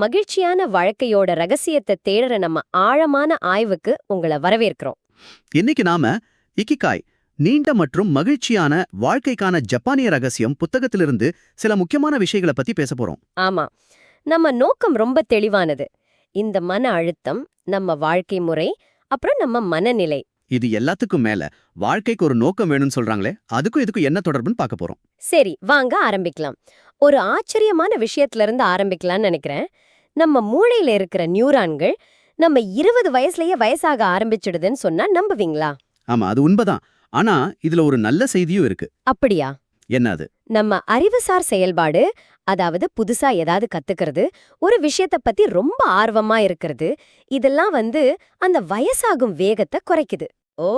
மகிழ்ச்சியான வாழ்க்கையோட ரகசியத்தை தேடுற நம்ம ஆழமான ஆய்வுக்கு உங்களை வரவேற்கிறோம். இன்னைக்கு நாம இக்கிகாய் நீண்ட மற்றும் மகிழ்ச்சியான வாழ்க்கைக்கான ஜப்பானிய ரகசியம் புத்தகத்திலிருந்து சில முக்கியமான விஷயங்களை பத்தி பேச போறோம். ஆமா, நம்ம நோக்கம் ரொம்ப தெளிவானது. இந்த மன அழுத்தம், நம்ம வாழ்க்கை முறை, அப்புறம் நம்ம மனநிலை. இது எல்லாத்துக்கும் மேல வாழ்க்கைக்கு ஒரு நோக்கம் வேணும்னு சொல்றாங்களே, அதுக்கும் இதுக்கும் என்ன தொடர்புன்னு பார்க்க போறோம். சரி, வாங்க ஆரம்பிக்கலாம். ஒரு ஆச்சரியமான விஷயத்துல இருந்து ஆரம்பிக்கலாம்னு நினைக்கிறேன். நம்ம மூளையில இருக்கிற நியூரான்கள் நம்ம 20 வயசுலயே வயசாக ஆரம்பிச்சிடுதுன்னு சொன்னா நம்புவீங்களா? ஆமா, அது உண்மைதான். ஆனா இதுல ஒரு நல்ல செய்தியும் இருக்கு. அப்படியா? என்ன அது? நம்ம அறிவுசார் செயல்பாடு, அதாவது புதுசா ஏதாவது கத்துக்கிறது, ஒரு விஷயத்த பத்தி ரொம்ப ஆர்வமா இருக்கிறது, இதெல்லாம் அந்த வயசாகும் வேகத்தை குறைக்குது. ஓ,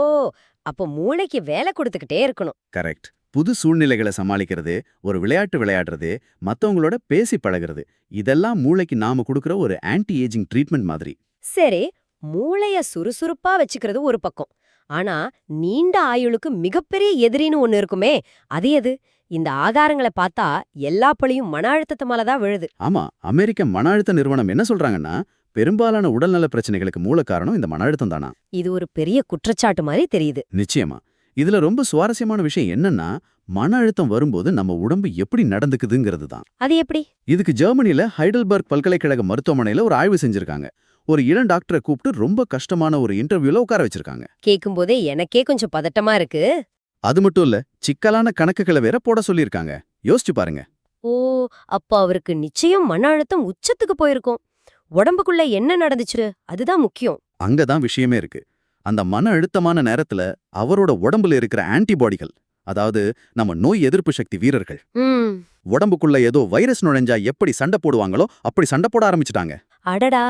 அப்போ மூளைக்கு வேலை கொடுத்துக்கிட்டே இருக்கணும். கரெக்ட். புது சூழ்நிலைகளை சமாளிக்கிறது, ஒரு விளையாட்டு விளையாடுறது, மத்தவங்களோட பேசி பழகிறது, இதெல்லாம் மூளைக்கு நாம கொடுக்கிற ஒரு ஆன்டி ஏஜிங் ட்ரீட்மெண்ட் மாதிரி. சரி, மூளைய சுறுசுறுப்பா வச்சுக்கிறது ஒரு பக்கம். ஆனா நீண்ட ஆயுளுக்கு மிகப்பெரிய எதிரின்னு ஒண்ணு இருக்குமே, அது எது? இந்த ஆதாரங்களை பார்த்தா எல்லா பழியும் மன அழுத்தத்து மேலதான் விழுது. ஆமா, அமெரிக்க மன அழுத்த நிறுவனம் என்ன சொல்றாங்கன்னா, பெரும்பாலான உடல்நல பிரச்சனைகளுக்கு மூல காரணம் இந்த மன அழுத்தம் தானா. இது ஒரு பெரிய குற்றச்சாட்டு மாதிரி தெரியுது. நிச்சயமா. இதுல ரொம்ப சுவாரஸ்யமான விஷயம் என்னன்னா, மன அழுத்தம் வரும்போது நம்ம உடம்பு எப்படி நடந்துக்குதுங்கிறது தான். அது எப்படி? இதுக்கு ஜெர்மனில ஹைடல்பர்க் பல்கலைக்கழக மருத்துவமனையில ஒரு ஆய்வு செஞ்சிருக்காங்க. ஒரு இளம் டாக்டரை கூப்பிட்டு ரொம்ப கஷ்டமான ஒரு இன்டர்வியூல உட்கார வச்சிருக்காங்க. கேட்கும் போதே எனக்கே கொஞ்சம் பதட்டமா இருக்கு. அது மட்டும் இல்ல, சிக்கலான கணக்குகளை வேற போட சொல்லியிருக்காங்க. யோசிச்சு பாருங்க. ஓ, அப்ப அவருக்கு நிச்சயம் மன அழுத்தம் உச்சத்துக்கு போயிருக்கும். உடம்புக்குள்ள என்ன நடந்துச்சு அதுதான் முக்கியம். அங்கதான் விஷயமே இருக்கு. அந்த மன அழுத்தமான நேரத்துல அவரோட உடம்புல இருக்கிற ஆன்டிபாடிகள், அதாவது நம்ம நோய் எதிர்ப்பு சக்தி வீரர்கள், உடம்புக்குள்ள ஏதோ வைரஸ் நுழைஞ்சா எப்படி சண்டை போடுவாங்களோ அப்படி சண்டை போட ஆரம்பிச்சிட்டாங்க. அடடா,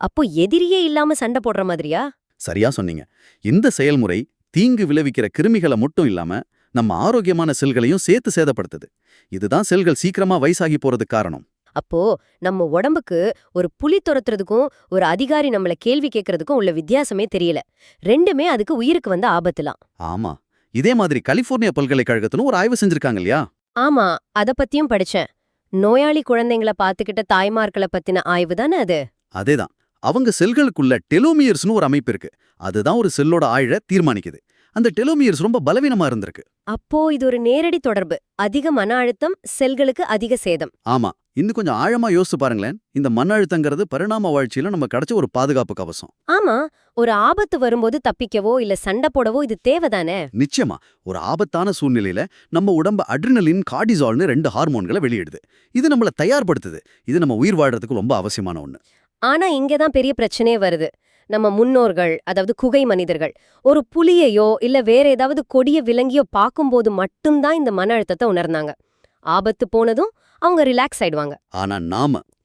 அப்போ எதிரியே இல்லாம சண்டை போடுற மாதிரியா? சரியா சொன்னீங்க. இந்த செயல்முறை தீங்கு விளைவிக்கிற கிருமிகளை மட்டும் இல்லாம நம்ம ஆரோக்கியமான செல்களையும் சேர்த்து சேதப்படுத்துது. இதுதான் செல்கள் சீக்கிரமா வயசாகி போறதுக்கு காரணம். அப்போ நம்ம உடம்புக்கு ஒரு புலி துரத்துறதுக்கும் ஒரு அதிகாரி நம்மள கேள்வி கேட்கறதுக்கும் உள்ள வித்தியாசமே தெரியல. ரெண்டுமே அதுக்கு உயிருக்கு வந்த ஆபத்துலாம். ஆமா, இதே மாதிரி கலிபோர்னியா பல்கலைக்கழகத்திலும் ஒரு ஆய்வு செஞ்சிருக்காங்க இல்லையா? ஆமா, அத பத்தியும் படிச்சேன். நோயாளி குழந்தைங்கள பாத்துக்கிட்ட தாய்மார்களை பத்தின ஆய்வு தானே அது? அதேதான். அவங்க செல்களுக்குள்ள டெலோமியர்ஸ்னு ஒரு அமைப்பு இருக்கு. அதுதான் ஒரு செல்லோட ஆழ தீர்மானிக்குது. அந்த டெலோமியர்ஸ் ரொம்ப பலவீனமா இருந்திருக்கு. அப்போ இது ஒரு நேரடி தொடர்பு. அதிக மன அழுத்தம் செல்களுக்கு அதிக சேதம். ஆமா, இன்னும் கொஞ்சம் ஆழமா யோசிச்சு பாருங்களேன். இந்த மன அழுத்தங்கிறது பரிணாம வாழ்ச்சியில நம்ம கிடைச்ச ஒரு பாதுகாப்பு கவசம். ஆமா, ஒரு ஆபத்து வரும்போது தப்பிக்கவோ இல்ல சண்டை போடவோ இது தேவைதானே? நிச்சயமா. ஒரு ஆபத்தான சூழ்நிலையில நம்ம உடம்பு அட்ரினலின், கார்டிசால்னு 2 ஹார்மோன்களை வெளியிடுது. இது நம்மள தயார்படுத்துது. இது நம்ம உயிர் வாழ்றதுக்கு ரொம்ப அவசியமான ஒண்ணு. ஆனா இங்கதான் பெரிய பிரச்சனையே வருது. நம்ம முன்னோர்கள், அதாவது குகை மனிதர்கள், ஒரு புலியையோ இல்ல வேற ஏதாவது கொடிய விலங்கியோ பார்க்கும்போது மட்டும்தான் இந்த மன அழுத்தத்தை உணர்ந்தாங்க. ஆபத்து போனதும் அவங்க ரிலாக்ஸ் ஆயிடுவாங்க. ஆனா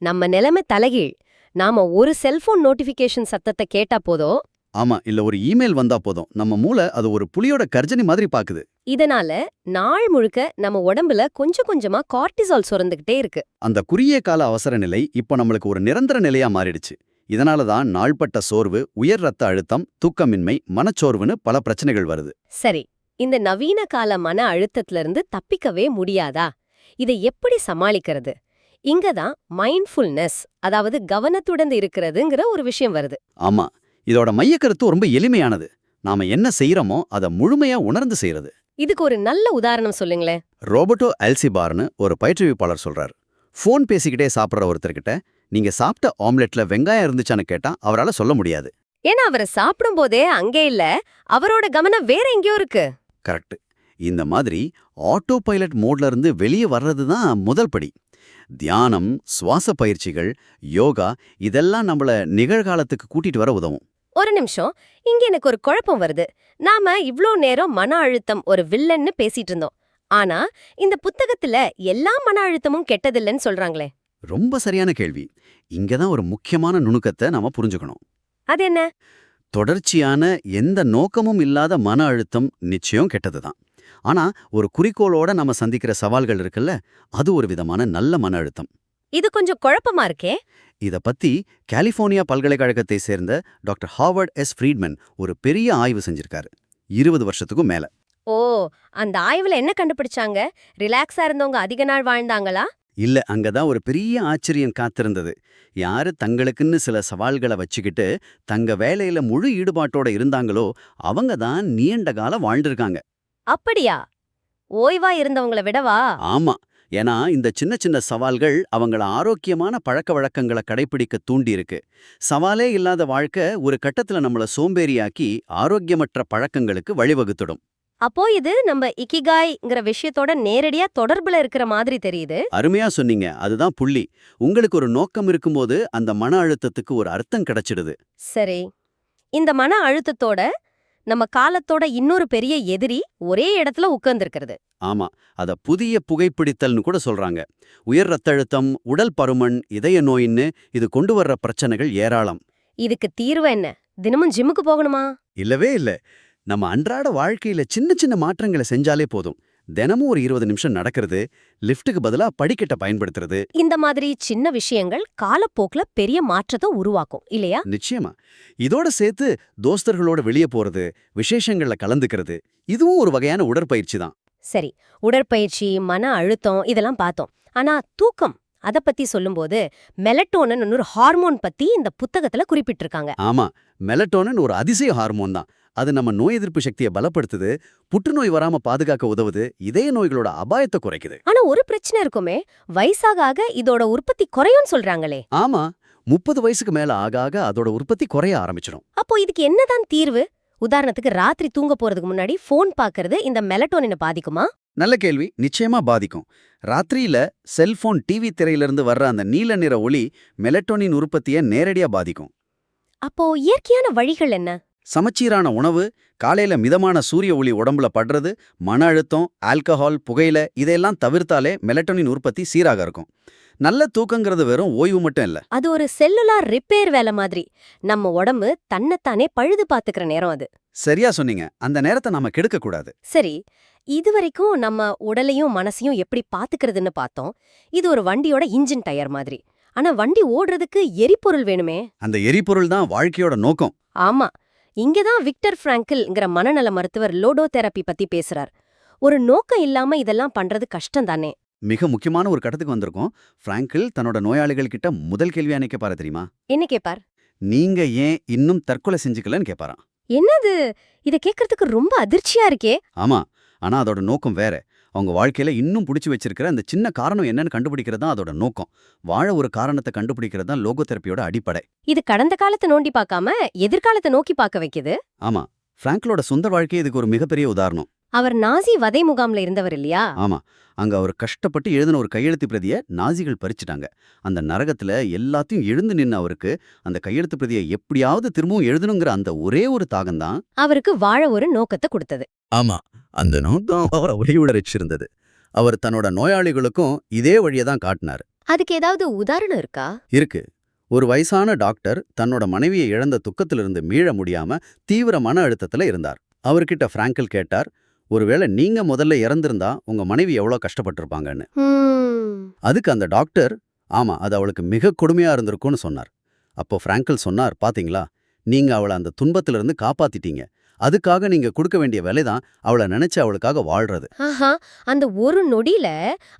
நம்ம நிலைமை தலைகீழ். நாம ஒரு செல்போன் நோட்டிபிகேஷன் சத்தத்தை கேட்டா போதும், ஆமா, இல்ல ஒரு இமெயில் வந்தா போதும், நம்ம மூளை அது ஒரு புலியோட கர்ஜனை மாதிரி பாக்குது. இதனால நாள் முழுக்க நம்ம உடம்புல கொஞ்சம் கொஞ்சமா கார்டிசால் சுரந்துகிட்டே இருக்கு. அந்த குறுகிய கால அவசர நிலை இப்போ நம்மளுக்கு ஒரு நிரந்தர நிலையா மாறிடுச்சு. இதனாலதான் நாள்பட்ட சோர்வு, உயர் ரத்த அழுத்தம், தூக்கமின்மை, மனச்சோர்வுன்னு பல பிரச்சனைகள் வருது. சரி, இந்த நவீன கால மன அழுத்தத்துல இருந்து தப்பிக்கவே முடியாதா? இதை எப்படி சமாளிக்கிறது? இங்கதான் மைண்ட்ஃபுல்னஸ், அதாவது கவனத்துடன் இருக்கிறதுங்கிற ஒரு விஷயம் வருது. ஆமா, இதோட மையக்கருத்து ரொம்ப எளிமையானது. நாம என்ன செய்யறோமோ அதை முழுமையா உணர்ந்து செய்யறது. இதுக்கு ஒரு நல்ல உதாரணம் சொல்லுங்களேன். ரோபர்டோ அல்சிபார்னு ஒரு பயிற்றுவிப்பாளர் சொல்றாரு. போன் பேசிக்கிட்டே சாப்பிட்ற ஒருத்தர்கிட்ட நீங்க சாப்பிட்ட ஆம்லெட்ல வெங்காயம் இருந்துச்சான்னு கேட்டா அவரால் சொல்ல முடியாது. ஏன்னா அவரை சாப்பிடும் போதே அங்கே இல்ல, அவரோட கவனம் வேற எங்கேயோ இருக்கு. கரெக்ட். இந்த மாதிரி ஆட்டோ பைலட் மோட்ல இருந்து வெளியே வர்றது தான் முதல் படி. தியானம், சுவாச பயிற்சிகள், யோகா, இதெல்லாம் நம்மள நிகழ்காலத்துக்கு கூட்டிட்டு வர உதவும். ஒரு நிமிஷம், இங்க எனக்கு ஒரு குழப்பம் வருது. நாம இவ்ளோ நேரம் மன அழுத்தம் ஒரு வில்லன்னு பேசிட்டு இருந்தோம். ஆனா இந்த புத்தகத்துல எல்லா மன அழுத்தமும் கெட்டதில்லைன்னு சொல்றாங்களே. ரொம்ப சரியான கேள்வி. இங்கதான் ஒரு முக்கியமான நுணுக்கத்தை நாம புரிஞ்சுக்கணும். அது என்ன? தொடர்ச்சியான எந்த நோக்கமும் இல்லாத மன அழுத்தம் நிச்சயம் கெட்டதுதான். ஆனா ஒரு குறிக்கோளோட நம்ம சந்திக்கிற சவால்கள் இருக்குல்ல, அது ஒரு விதமான நல்ல மன அழுத்தம். இது கொஞ்சம் குழப்பமா இருக்கே. இத பத்தி கலிபோர்னியா பல்கலைக்கழகத்தை சேர்ந்த டாக்டர் ஹாவர்ட் எஸ் ஃப்ரீட்மன் ஒரு பெரிய ஆய்வு செஞ்சிருக்காரு. 20 வருஷத்துக்கும் மேல. ஓ, அந்த ஆய்வுல என்ன கண்டுபிடிச்சாங்க? ரிலாக்ஸா இருந்தவங்க அதிக நாள் வாழ்ந்தாங்களா? இல்ல, அங்கதான் ஒரு பெரிய ஆச்சரியம் காத்திருந்தது. யாரு தங்களுக்குன்னு சில சவால்களை வச்சுக்கிட்டு தங்க வேலையில முழு ஈடுபாட்டோட இருந்தாங்களோ அவங்க தான் நீண்ட காலம் வாழ்ந்திருக்காங்க. அப்படியா? ஓய்வா இருந்தவங்கள விடவா? ஆமா. ஏன்னா இந்த சின்ன சின்ன சவால்கள் அவங்கள ஆரோக்கியமான பழக்க வழக்கங்களை கடைபிடிக்க தூண்டியிருக்கு. சவாலே இல்லாத வாழ்க்கை ஒரு கட்டத்துல நம்மள சோம்பேறியாக்கி ஆரோக்கியமற்ற பழக்கங்களுக்கு வழிவகுத்துடும். அப்போ இது நம்ம இக்கிகாய்ங்கிற விஷயத்தோட நேரடியா தொடர்புல இருக்கிற மாதிரி தெரியுது. அருமையா சொன்னீங்க. அதுதான் புள்ளி. உங்களுக்கு ஒரு நோக்கம் இருக்கும்போது அந்த மன அழுத்தத்துக்கு ஒரு அர்த்தம் கிடைச்சிடுது. சரி. இந்த மன அழுத்தத்தோட நம்ம காலத்தோட இன்னொரு பெரிய எதிரி ஒரே இடத்துல உட்கார்ந்திருக்கிறது. ஆமா. அத புதிய புகைப்பிடித்தல்னு கூட சொல்றாங்க. உயர் ரத்த அழுத்தம், உடல் பருமன், இதய நோயின்னு இது கொண்டு வர்ற பிரச்சனைகள் ஏராளம். இதுக்கு தீர்வு என்ன? தினமும் ஜிம்முக்கு போகணுமா? இல்லவே இல்ல. நம்ம அன்றாட வாழ்க்கையில சின்ன சின்ன மாற்றங்களை செஞ்சாலே போதும். தினமும் ஒரு 20 நிமிஷம் நடக்கிறது, லிஃப்ட்டுக்கு பதிலா படிக்கட்ட பயன்படுத்துறது. இந்த மாதிரி சின்ன விஷயங்கள் காலப்போக்குல பெரிய மாற்றத்தை உருவாக்கும் இல்லையா? நிச்சயமா. இதோட சேர்த்து தோஸ்தர்களோட வெளியே போறது, விசேஷங்கள்ல கலந்துக்கிறது, இதுவும் ஒரு வகையான உடற்பயிற்சி தான். சரி, உடற்பயிற்சி, மன அழுத்தம் இதெல்லாம் பார்த்தோம். ஆனா தூக்கம் அத பத்தி சொல்லும்போது மெலட்டோனின் ஒரு ஹார்மோன் பத்தி இந்த புத்தகத்துல குறிப்பிட்டிருக்காங்க. ஆமா. மெலட்டோனின் ஒரு அதிசய ஹார்மோன் தான். அது நம்ம நோய் எதிர்ப்பு சக்தியை பலப்படுத்துது, புற்றுநோய் வராம பாதுகாக்க உதவுது, இதய நோய்களோட அபாயத்தை குறைக்குது. ஆனா ஒரு பிரச்சனை இருக்குமே, வயசாக ஆக இதோட உற்பத்தி குறையும்னு சொல்றாங்களே. ஆமா. 30 வயசுக்கு மேல ஆக ஆக அதோட உற்பத்தி குறைய ஆரம்பிச்சிடும். அப்போ இதுக்கு என்னதான் தீர்வு? உதாரணத்துக்கு ராத்திரி தூங்க போறதுக்கு முன்னாடி ஃபோன் பார்க்கறது இந்த மெலட்டோனினை பாதிக்குமா? நல்ல கேள்வி. நிச்சயமா பாதிக்கும். ராத்திரியில செல்போன், டிவி திரையிலிருந்து வர்ற அந்த நீல நிற ஒளி மெலட்டோனின் உற்பத்தியை நேரடியா பாதிக்கும். அப்போ இயற்கையான வழிகள் என்ன? சமச்சீரான உணவு, காலையில மிதமான சூரிய ஒளி உடம்புல படுறது, மன அழுத்தம், ஆல்கஹால், புகையில இதையெல்லாம் தவிர்த்தாலே மெலட்டோனின் உற்பத்தி சீராக இருக்கும். நல்ல தூக்கங்கிறது வெறும் ஓய்வு மட்டும் இல்ல. அது ஒரு செல்லுலார் ரிப்பேர் வேலை மாதிரி. நம்ம உடம்பு தன்னைத்தானே பழுது பாத்துக்கிற நேரம் அது. சரியா சொன்னீங்க. அந்த நேரத்தை நாம கெடுக்க கூடாது. சரி, இதுவரைக்கும் நம்ம உடலையும் மனசையும் எப்படி பாத்துக்கிறதுன்னு பார்த்தோம். இது ஒரு வண்டியோட இன்ஜின் டயர் மாதிரி. ஆனா வண்டி ஓடுறதுக்கு எரிபொருள் வேணுமே. அந்த எரிபொருள் தான் வாழ்க்கையோட நோக்கம். ஆமா. இங்கதான் விக்டர் பிராங்கிள்ங்கிற மனநல மருத்துவர் லோடோ தெரப்பி பத்தி பேசுறார். ஒரு நோக்கம் இல்லாம இதெல்லாம் பண்றது கஷ்டம் தானே. மிக முக்கியமான ஒரு கட்டத்துக்கு வந்திருக்கோம். பிராங்கிள் தன்னோட நோயாளிகள் கிட்ட முதல் கேள்வியா என்ன கேட்பாரு தெரியுமா? என்ன கேப்பார்? நீங்க ஏன் இன்னும் தற்கொலை செஞ்சுக்கலன்னு கேட்பாராம். என்னது? இத கேக்குறதுக்கு ரொம்ப அதிர்ச்சியா இருக்கே. ஆமா. ஆனா அதோட நோக்கம் வேற. அவங்க வாழ்க்கையில இன்னும் புடிச்சு வச்சிருக்கிற அந்த சின்ன காரணம் என்னன்னு கண்டுபிடிக்கிறது தான் அதோட நோக்கம். வாழ ஒரு காரணத்தை கண்டுபிடிக்கிறது தான் லோகோதெரபியோட அடிப்படை. இது கடந்த காலத்தை நோண்டி பார்க்காம எதிர்காலத்தை நோக்கி பார்க்க வைக்குது. ஆமா. பிராங்கிளோட சொந்த வாழ்க்கை இதுக்கு ஒரு மிகப்பெரிய உதாரணம். அவர் நாசி வதை முகாம்ல இருந்தவர் இல்லையா? ஆமா. அங்க அவர் கஷ்டப்பட்டு எழுதின ஒரு கையெழுத்து பிரதியை நாசிகள் பறிச்சுட்டாங்க. அந்த நரகத்துல எல்லாத்தையும் எழுந்து நின்ன அவருக்கு அந்த கையெழுத்து பிரதியை எப்படியாவது திரும்பவும் எழுதணுங்கிற அந்த ஒரே ஒரு தாகம்தான் அவருக்கு வாழ ஒரு நோக்கத்தை கொடுத்தது. ஆமா. அந்த நோக்கம் அவரை உடையுடச்சிருந்தது. அவர் தன்னோட நோயாளிகளுக்கும் இதே வழியை தான் காட்டினார். அதுக்கு ஏதாவது உதாரணம் இருக்கா? இருக்கு. ஒரு வயசான டாக்டர் தன்னோட மனைவியை இழந்த துக்கத்திலிருந்து மீள முடியாம தீவிர மன அழுத்தத்துல இருந்தார். அவர்கிட்ட பிராங்கிள் கேட்டார், ஒருவேளை நீங்க முதல்ல இறந்திருந்தா உங்க மனைவி எவ்வளவு கஷ்டப்பட்டிருப்பாங்கன்னு. அதுக்கு அந்த டாக்டர், ஆமா, அது அவளுக்கு மிக கொடுமையா இருந்திருக்கும்னு சொன்னார். அப்போ பிராங்கிள் சொன்னார், பாத்தீங்களா, நீங்க அவளை அந்த துன்பத்திலிருந்து காப்பாத்திட்டீங்க. அதுக்காக நீங்க கொடுக்க வேண்டிய விலைதான் அவளை நினைச்சு அவளுக்காக வாழ்றது. ஆஹா, அந்த ஒரு நொடியில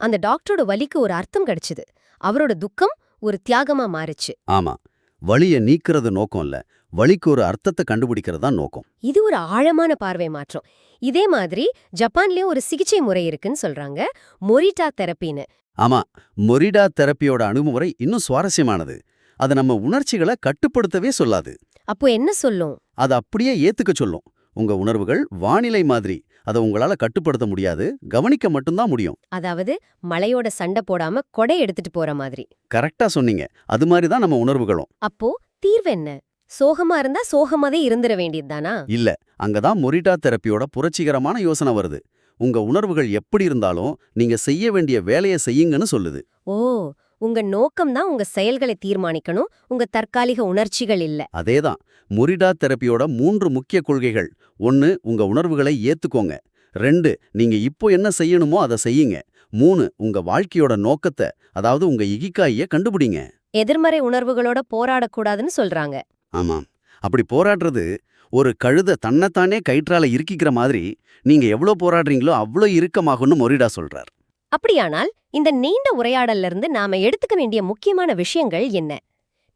அந்த டாக்டரோட வலிக்கு ஒரு அர்த்தம் கிடைச்சது. அவரோட துக்கம் ஒரு தியாகமா மாறுச்சு. ஆமா. வலிய நீக்கிறது நோக்கம் இல்ல, வலிக்கு ஒரு அர்த்தத்தை கண்டுபிடிக்கிறது தான் நோக்கம். இது ஒரு ஆழமான பார்வை மாற்றம். இதே மாதிரி ஜப்பான்லயும் ஒரு சிகிச்சை முறை இருக்குன்னு சொல்றாங்க, மொரிட்டா தெரப்பின்னு. ஆமா. மொரிடா தெரப்பியோட அணுகுமுறை இன்னும் சுவாரஸ்யமானது. அது நம்ம உணர்ச்சிகளை கட்டுப்படுத்தவே சொல்லாது. அப்போ என்ன சொல்லும்? அதை அப்படியே ஏத்துக்க சொல்லும். உங்க உணர்வுகள் வானிலை மாதிரி. அதை உங்களால கட்டுப்படுத்த முடியாது, கவனிக்க மட்டும்தான் முடியும். அதாவது மழையோட சண்டை போடாம கொடை எடுத்துட்டு போற மாதிரி. கரெக்டா சொன்னீங்க. அது மாதிரி தான் நம்ம உணர்வுகளும். அப்போ தீர்வு என்ன? சோகமா இருந்தா சோகமாவே இருந்துட வேண்டியதுதானா? இல்ல. அங்கதான் மொரிடா தெரப்பியோட புரட்சிகரமான யோசனை வருது. உங்க உணர்வுகள் எப்படி இருந்தாலும் நீங்க செய்ய வேண்டிய வேலையை செய்யுங்கன்னு சொல்லுது. ஓ, உங்க நோக்கம் தான் உங்க செயல்களை தீர்மானிக்கணும், உங்க தற்காலிக உணர்ச்சிகள் இல்ல. அதேதான். மொரிடா தெரப்பியோட 3 முக்கிய கொள்கைகள். 1, உங்க உணர்வுகளை ஏத்துக்கோங்க. 2, நீங்க இப்போ என்ன செய்யணுமோ அதை செய்யுங்க. 3, உங்க வாழ்க்கையோட நோக்கத்தை, அதாவது உங்க இகிகாயை கண்டுபிடிங்க. எதிர்மறை உணர்வுகளோட போராடக்கூடாதுன்னு சொல்றாங்க. ஆமாம். அப்படி போராடுறது ஒரு கழுதை தன்னைத்தானே கயிற்றால இறுக்கிக்கிற மாதிரி. நீங்க எவ்வளோ போராடுறீங்களோ அவ்வளோ இறுக்கமாகும்னு மொரிடா சொல்றார். அப்படியானால் இந்த நீண்ட உரையாடல்ல இருந்து நாம எடுத்துக்க வேண்டிய முக்கியமான விஷயங்கள் என்ன?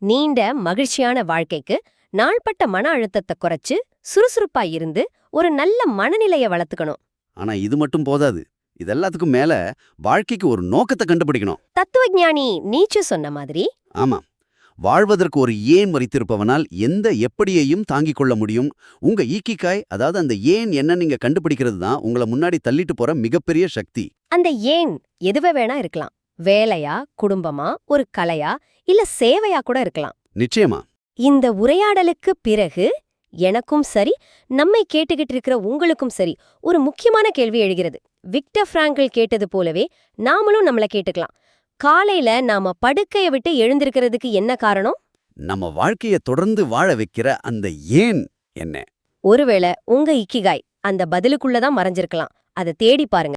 நீண்ட மகிழ்ச்சியான வாழ்க்கைக்கு நாள்பட்ட மன அழுத்தத்தை குறைச்சு சுறுசுறுப்பா இருந்து ஒரு நல்ல மனநிலைய வளர்த்துக்கணும். ஆனா இது மட்டும் போதாது. இதெல்லாத்துக்கும் மேல வாழ்க்கைக்கு ஒரு நோக்கத்தை கண்டுபிடிக்கணும். தத்துவஞானி நீச்சு சொன்ன மாதிரி ஆமா, வாழ்வதற்கு ஒரு ஏன் வைத்திருப்பவனால் எந்த எப்படியையும் தாங்கிக் கொள்ள முடியும். உங்க ஈக்கிக்காய், அதாவது அந்த ஏன் என்ன நீங்க கண்டுபிடிக்கிறது தான் உங்களை முன்னாடி தள்ளிட்டு போற மிகப்பெரிய சக்தி. அந்த ஏன் எதுவே வேணா இருக்கலாம். வேலையா, குடும்பமா, ஒரு கலையா, இல்ல சேவையா கூட இருக்கலாம். நிச்சயமா. இந்த உரையாடலுக்கு பிறகு எனக்கும் சரி, நம்மை கேட்டுக்கிட்டு இருக்கிற உங்களுக்கும் சரி, ஒரு முக்கியமான கேள்வி எழுகிறது. விக்டர் பிராங்கல் கேட்டது போலவே நாமளும் நம்மள கேட்டுக்கலாம். காலையில நாம படுக்கைய விட்டு எழுந்திருக்கிறதுக்கு என்ன காரணம்? நம்ம வாழ்க்கைய தொடர்ந்து வாழ வைக்கிற அந்த ஏன் என்ன? ஒருவேளை உங்க இக்கிகாய் அந்த பதிலுக்குள்ளதான் மறைஞ்சிருக்கலாம். அதை தேடி பாருங்க.